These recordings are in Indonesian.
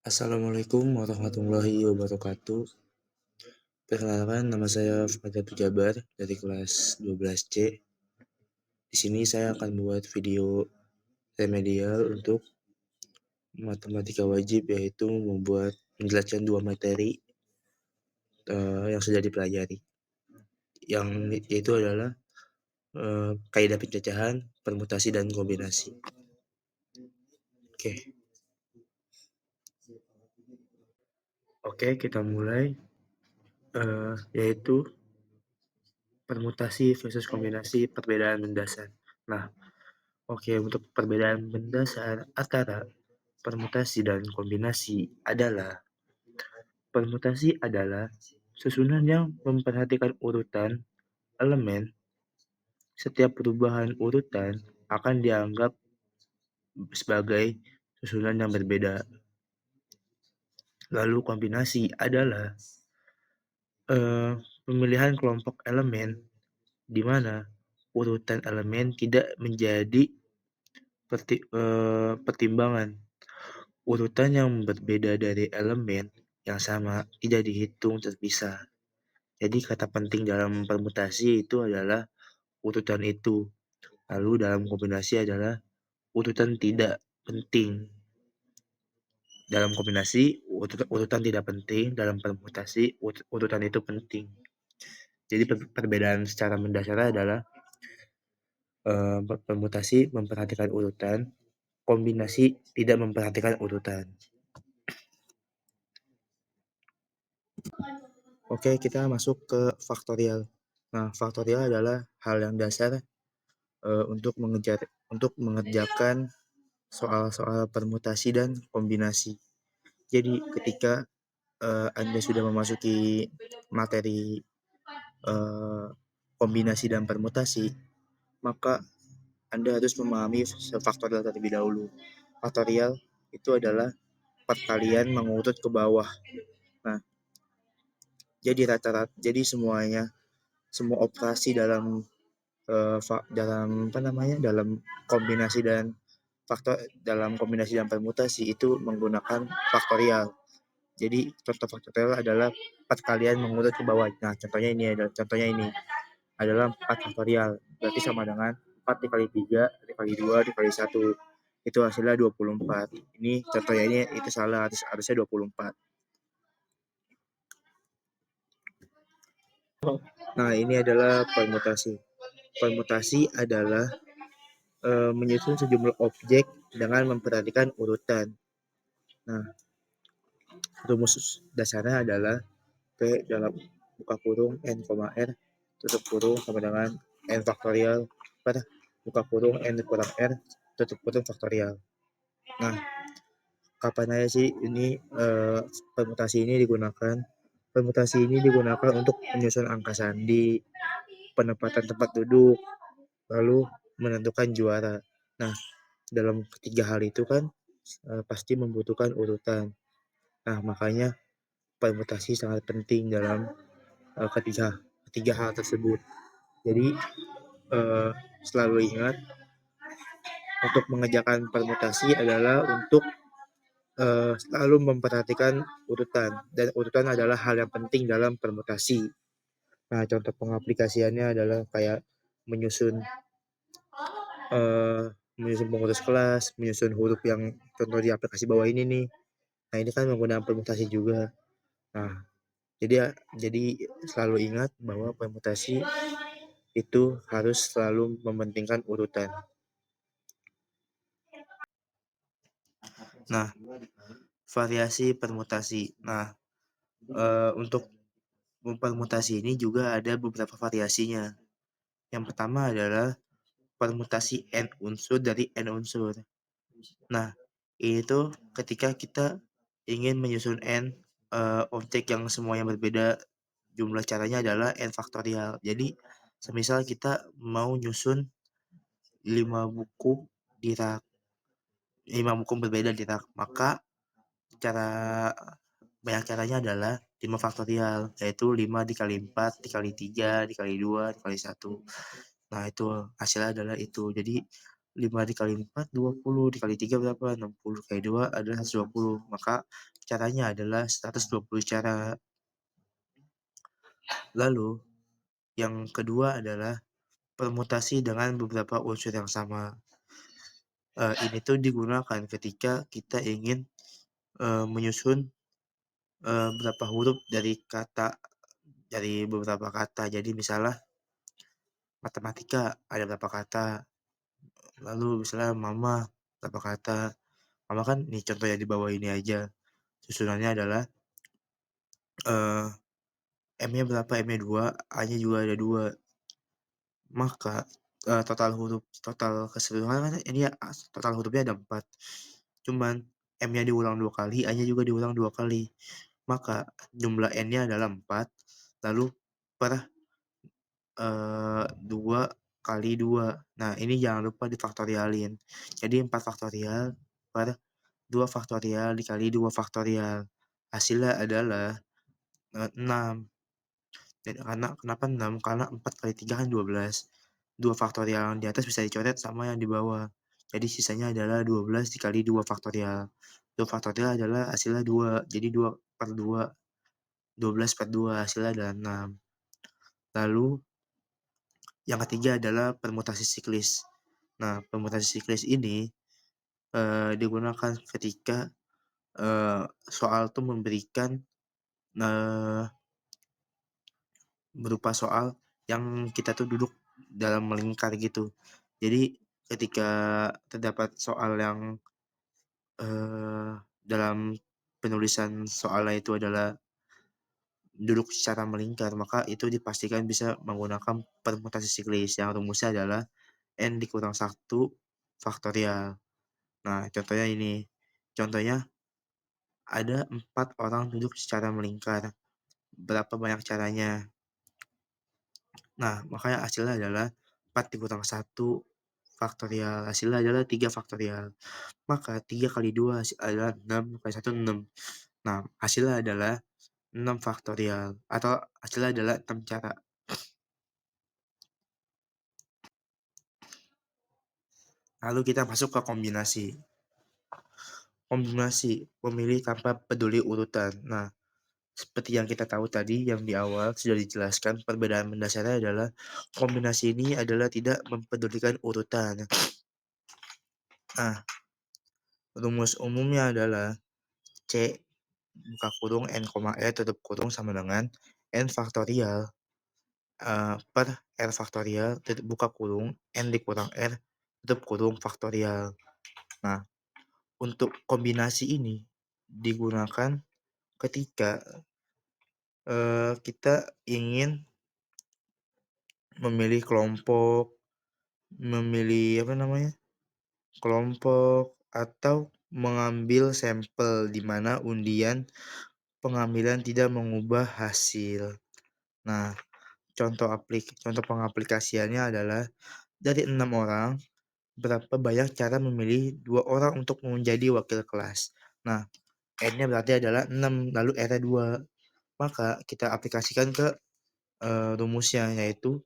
Assalamualaikum warahmatullahi wabarakatuh. Perkenalkan, nama saya Fajar Jabar dari kelas 12C. Di sini saya akan membuat video remedial untuk matematika wajib, yaitu membuat menjelaskan dua materi yang sudah dipelajari. Yang yaitu adalah kaidah pencacahan, permutasi, dan kombinasi. Oke, kita mulai. Yaitu permutasi versus kombinasi, perbedaan mendasar. Nah, untuk perbedaan mendasar antara permutasi dan kombinasi adalah permutasi adalah susunan yang memperhatikan urutan elemen. Setiap perubahan urutan akan dianggap sebagai susunan yang berbeda. Lalu kombinasi adalah pemilihan kelompok elemen di mana urutan elemen tidak menjadi pertimbangan. Urutan yang berbeda dari elemen yang sama tidak dihitung terpisah. Jadi kata penting dalam permutasi itu adalah urutan itu. Lalu dalam kombinasi adalah urutan tidak penting. Dalam kombinasi urutan tidak penting, dalam permutasi urutan itu penting. Jadi perbedaan secara mendasar adalah permutasi memperhatikan urutan, kombinasi tidak memperhatikan urutan. Oke, kita masuk ke faktorial. Nah, faktorial adalah hal yang dasar untuk mengerjakan soal-soal permutasi dan kombinasi. Jadi ketika Anda sudah memasuki materi kombinasi dan permutasi, maka Anda harus memahami faktorial terlebih dahulu. Faktorial itu adalah perkalian mengurut ke bawah. Nah, jadi semua operasi dalam kombinasi dan permutasi itu menggunakan faktorial. Jadi contoh faktorial adalah perkalian mengurut ke bawah. Nah, contohnya ini adalah 4 faktorial. Berarti sama dengan 4 dikali 3, dikali 2, dikali 1. Itu hasilnya 24. Ini contohnya itu salah, harusnya 24. Nah, ini adalah permutasi. Permutasi adalah menyusun sejumlah objek dengan memperhatikan urutan. Nah, rumus dasarnya adalah P dalam buka kurung N, R tutup kurung sama dengan N faktorial per buka kurung N kurang R tutup kurung faktorial. Nah, kapan aja sih ini permutasi ini digunakan? Permutasi ini digunakan untuk menyusun angka sandi, penempatan tempat duduk, lalu menentukan juara. Nah, dalam ketiga hal itu kan pasti membutuhkan urutan. Nah, makanya permutasi sangat penting dalam ketiga hal tersebut. Jadi selalu ingat untuk mengerjakan permutasi adalah untuk selalu memperhatikan urutan, dan urutan adalah hal yang penting dalam permutasi. Nah, contoh pengaplikasiannya adalah kayak menyusun pengurus kelas, menyusun huruf yang contoh di aplikasi bawah ini nih. Nah, ini kan menggunakan permutasi juga. Nah, jadi selalu ingat bahwa permutasi itu harus selalu mementingkan urutan. Nah, variasi permutasi. Nah, untuk permutasi ini juga ada beberapa variasinya. Yang pertama adalah permutasi N unsur dari N unsur. Nah, ini tuh ketika kita ingin menyusun N objek yang semuanya berbeda, jumlah caranya adalah N faktorial. Jadi, semisal kita mau nyusun 5 buku di rak, 5 buku berbeda di rak, maka banyak caranya adalah 5 faktorial, yaitu 5 dikali 4, dikali 3, dikali 2, dikali 1. Nah, itu hasilnya adalah itu. Jadi 5 dikali 4, 20, dikali 3 berapa? 60, kali 2 adalah 120. Maka caranya adalah 120 cara. Lalu, yang kedua adalah permutasi dengan beberapa unsur yang sama. Ini tuh digunakan ketika kita ingin menyusun berapa huruf dari beberapa kata. Jadi misalnya matematika ada berapa kata, lalu misalnya mama berapa kata. Mama kan nih contoh yang di bawah ini aja. Susunannya adalah M-nya berapa? M-nya 2, A-nya juga ada 2. Maka total keseluruhan kan ini ya, total hurufnya ada 4. Cuman M-nya diulang 2 kali, A-nya juga diulang 2 kali. Maka jumlah N-nya adalah 4, lalu per 2 kali 2. Nah, ini jangan lupa difaktorialin. Jadi 4 faktorial per 2 faktorial dikali 2 faktorial. Hasilnya adalah 6. Dan kenapa 6? Karena 4 kali 3 kan 12. 2 faktorial yang di atas bisa dicoret sama yang di bawah. Jadi sisanya adalah 12 dikali 2 faktorial. 2 faktorial adalah hasilnya 2. Jadi 2 per 2. 12 per 2 hasilnya adalah 6. Lalu yang ketiga adalah permutasi siklis. Nah, permutasi siklis ini digunakan ketika soal tuh memberikan berupa soal yang kita tuh duduk dalam melingkar gitu. Jadi ketika terdapat soal yang dalam penulisan soalnya itu adalah duduk secara melingkar, maka itu dipastikan bisa menggunakan permutasi siklis yang rumusnya adalah N dikurang 1 faktorial. Nah, contohnya ini. Contohnya ada 4 orang duduk secara melingkar. Berapa banyak caranya? Nah, makanya hasilnya adalah 4 dikurang 1 faktorial. Hasilnya adalah 3 faktorial. Maka 3 kali 2 adalah 6, kali 1 6. Nah, hasilnya adalah 6 faktorial. Atau hasilnya adalah 6 cara. Lalu kita masuk ke kombinasi. Kombinasi, memilih tanpa peduli urutan. Nah, seperti yang kita tahu tadi, yang di awal sudah dijelaskan, perbedaan mendasarnya adalah kombinasi ini adalah tidak mempedulikan urutan. Nah, rumus umumnya adalah C buka kurung N, E tutup kurung sama dengan N faktorial per R faktorial tutup buka kurung N dikurang R tutup kurung faktorial. Nah, untuk kombinasi ini digunakan ketika kita ingin memilih kelompok atau mengambil sampel di mana undian pengambilan tidak mengubah hasil. Nah, contoh pengaplikasiannya adalah dari 6 orang, berapa banyak cara memilih 2 orang untuk menjadi wakil kelas. Nah, N-nya berarti adalah 6, lalu R-nya 2. Maka kita aplikasikan ke rumusnya, yaitu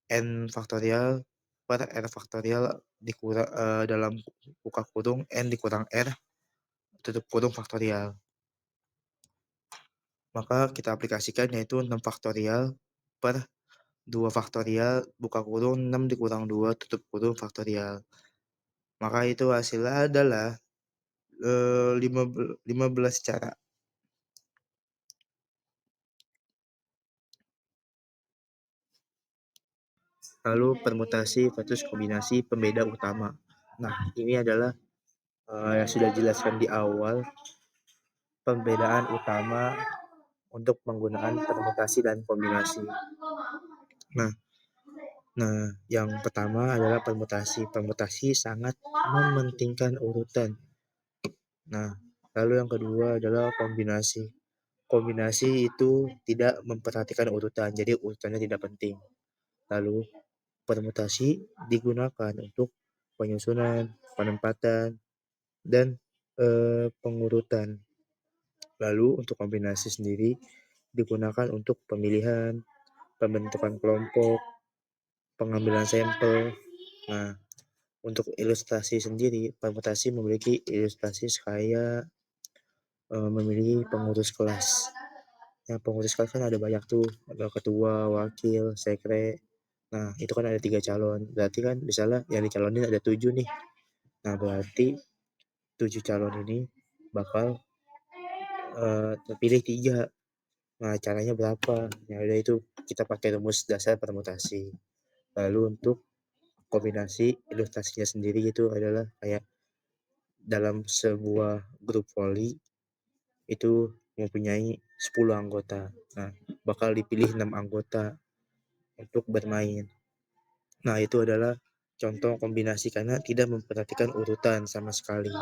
N faktorial per R faktorial dalam buka kurung N dikurang R tutup kurung faktorial. Maka kita aplikasikan yaitu 6 faktorial per 2 faktorial buka kurung 6 dikurang 2 tutup kurung faktorial. Maka itu hasilnya adalah 15 cara. Lalu permutasi versus kombinasi pembeda utama. Nah, ini adalah yang sudah dijelaskan di awal, pembedaan utama untuk penggunaan permutasi dan kombinasi. Nah, yang pertama adalah permutasi. Permutasi sangat mementingkan urutan. Nah, lalu yang kedua adalah kombinasi. Kombinasi itu tidak memperhatikan urutan, jadi urutannya tidak penting. Lalu permutasi digunakan untuk penyusunan, penempatan, dan pengurutan. Lalu untuk kombinasi sendiri digunakan untuk pemilihan, pembentukan kelompok, pengambilan sampel. Nah, Untuk ilustrasi sendiri, permutasi memiliki ilustrasi kayak memilih pengurus kelas. Yang pengurus kelas kan ada banyak tuh, ada ketua, wakil, sekre. Nah, itu kan ada 3 calon. Berarti kan misalnya yang dicalonin ada 7 nih. Nah, berarti 7 calon ini bakal terpilih 3. Nah, caranya berapa? Ya udah itu kita pakai rumus dasar permutasi. Lalu untuk kombinasi ilustrasinya sendiri itu adalah kayak dalam sebuah grup voli itu mempunyai 10 anggota. Nah, bakal dipilih 6 anggota untuk bermain. Nah, itu adalah contoh kombinasi karena tidak memperhatikan urutan sama sekali.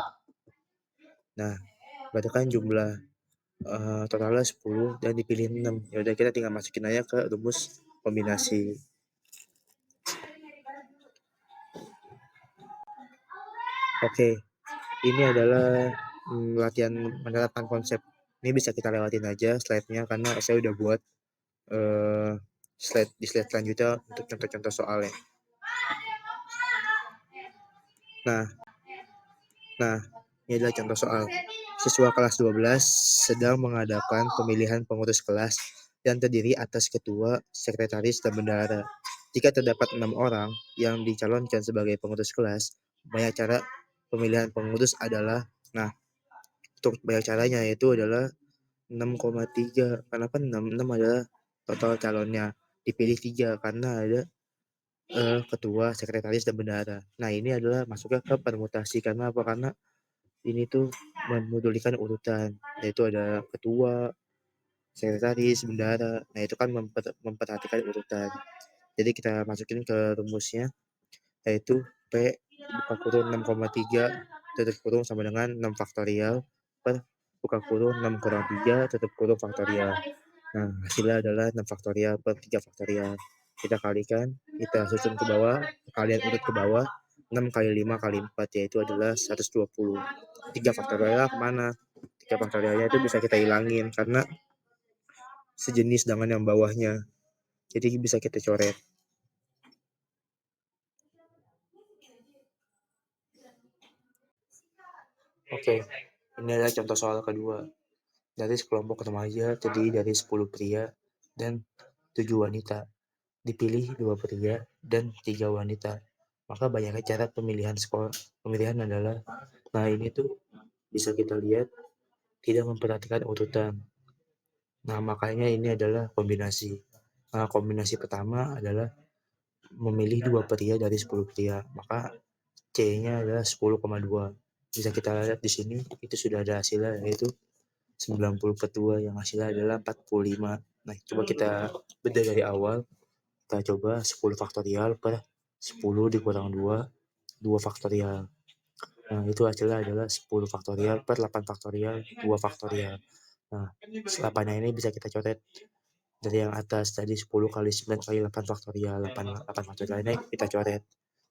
Nah, berarti kan jumlah totalnya 10 dan dipilih 6. Ya udah kita tinggal masukin aja ke rumus kombinasi. Oke, ini adalah latihan menerapkan konsep. Ini bisa kita lewatin aja slide-nya karena saya udah buat di slide selanjutnya untuk contoh-contoh soalnya. Nah, ini adalah contoh soal. Siswa kelas 12 sedang mengadakan pemilihan pengurus kelas yang terdiri atas ketua, sekretaris, dan bendahara. Jika terdapat 6 orang yang dicalonkan sebagai pengurus kelas, banyak cara pemilihan pengurus adalah, nah, untuk banyak caranya yaitu adalah 6,3. Kenapa 6? 6 adalah total calonnya. Dipilih 3 karena ada ketua, sekretaris, dan bendahara. Nah, ini adalah masuknya ke permutasi. Karena apa? Karena ini tuh memodulikan urutan, yaitu ada ketua, sekretaris, bendahara. Nah, itu kan memperhatikan urutan. Jadi kita masukin ke rumusnya, yaitu P buka kurung 6,3 tutup kurung sama dengan 6 faktorial per buka kurung 6 kurang 3 tutup kurung faktorial. Nah, hasilnya adalah 6 faktorial per 3 faktorial. Kita kalikan, kita susun ke bawah, kalian urut ke bawah, 6 kali 5 kali 4, yaitu adalah 120. 3 faktorialnya kemana? 3 faktorialnya itu bisa kita hilangin, karena sejenis dengan yang bawahnya. Jadi bisa kita coret. Oke, ini adalah contoh soal kedua. Dari sekelompok remaja terdiri dari 10 pria dan 7 wanita. Dipilih 2 pria dan 3 wanita. Maka banyaknya cara pemilihan adalah, nah ini tuh bisa kita lihat tidak memperhatikan urutan. Nah, makanya ini adalah kombinasi. Nah, kombinasi pertama adalah memilih 2 pria dari 10 pria. Maka C-nya adalah 10,2. Bisa kita lihat di sini itu sudah ada hasilnya, yaitu 90 per 2 yang hasilnya adalah 45. Nah, coba kita bedah dari awal. Kita coba 10 faktorial per 10 dikurang 2, 2 faktorial. Nah, itu hasilnya adalah 10 faktorial per 8 faktorial, 2 faktorial. Nah, 8-nya ini bisa kita coret dari yang atas tadi 10 kali 9 kali 8 faktorial. 8 faktorial ini kita coret.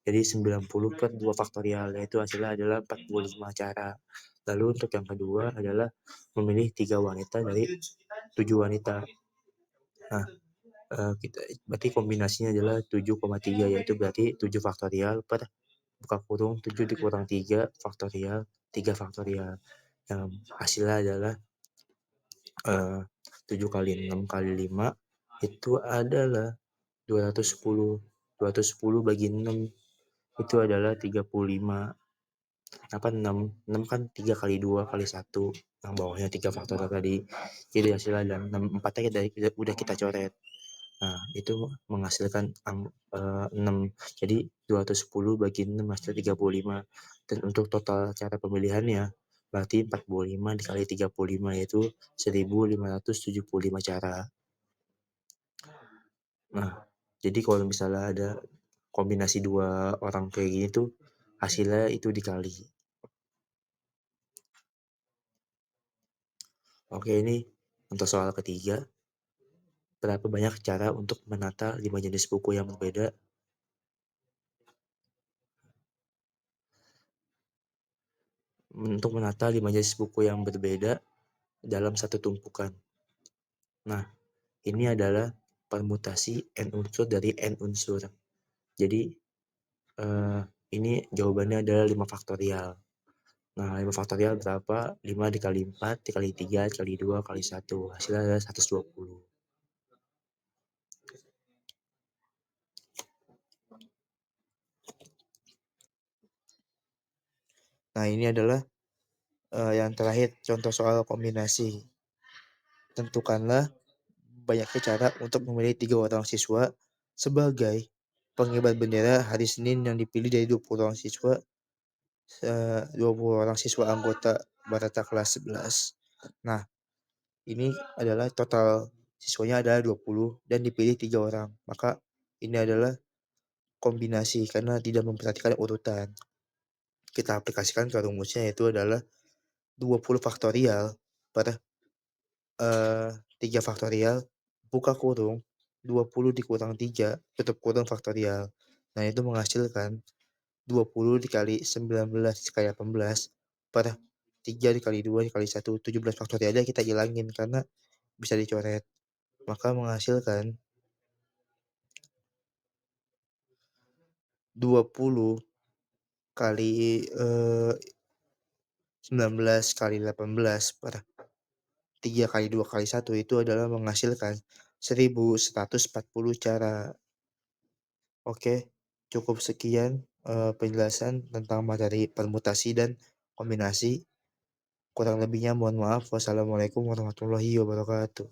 Jadi 90 per 2 faktorial, yaitu hasilnya adalah 45 cara. Lalu untuk yang kedua adalah memilih 3 wanita dari 7 wanita. Nah, kita berarti kombinasinya adalah 7,3, yaitu berarti 7 faktorial per buka kurung 7 dikurang 3 faktorial 3 faktorial. Yang hasilnya adalah 7 kali 6 kali 5 itu adalah 210. 210 bagi 6 itu adalah 35. Apa 6? 6 kan 3 kali 2 kali 1. Yang bawahnya 3 faktorial tadi. Jadi hasilnya ada 6. 4-nya udah kita coret. Nah, itu menghasilkan 6. Jadi 210 bagi 6 hasil 35. Dan untuk total cara pemilihannya berarti 45 dikali 35 yaitu 1575 cara. Nah, jadi kalau misalnya ada kombinasi 2 orang kayak gini tuh hasilnya itu dikali. Oke, ini untuk soal ketiga. Berapa banyak cara untuk menata 5 jenis buku yang berbeda? Untuk menata 5 jenis buku yang berbeda dalam satu tumpukan. Nah, ini adalah permutasi n unsur dari n unsur. Jadi Ini jawabannya adalah 5 faktorial. Nah, 5 faktorial berapa? 5 dikali 4, dikali 3, dikali 2, kali 1. Hasilnya adalah 120. Nah, ini adalah yang terakhir, contoh soal kombinasi. Tentukanlah banyaknya cara untuk memilih 3 orang siswa sebagai pengibar bendera hari Senin yang dipilih dari 20 orang siswa 20 orang siswa anggota Barata kelas 11. Nah, ini adalah total siswanya adalah 20 dan dipilih 3 orang. Maka ini adalah kombinasi karena tidak memperhatikan urutan. Kita aplikasikan ke rumusnya, yaitu adalah 20 faktorial per 3 faktorial buka kurung 20 dikurang 3 tutup kurung faktorial. Nah, itu menghasilkan 20 dikali 19 dikali 18 per 3 dikali 2 dikali 1, 17 faktorialnya kita hilangin karena bisa dicoret. Maka menghasilkan 20 kali 19 kali 18 per 3 kali 2 kali 1 itu adalah menghasilkan 1140 cara. Oke, cukup sekian penjelasan tentang materi permutasi dan kombinasi. Kurang lebihnya mohon maaf. Wassalamualaikum warahmatullahi wabarakatuh.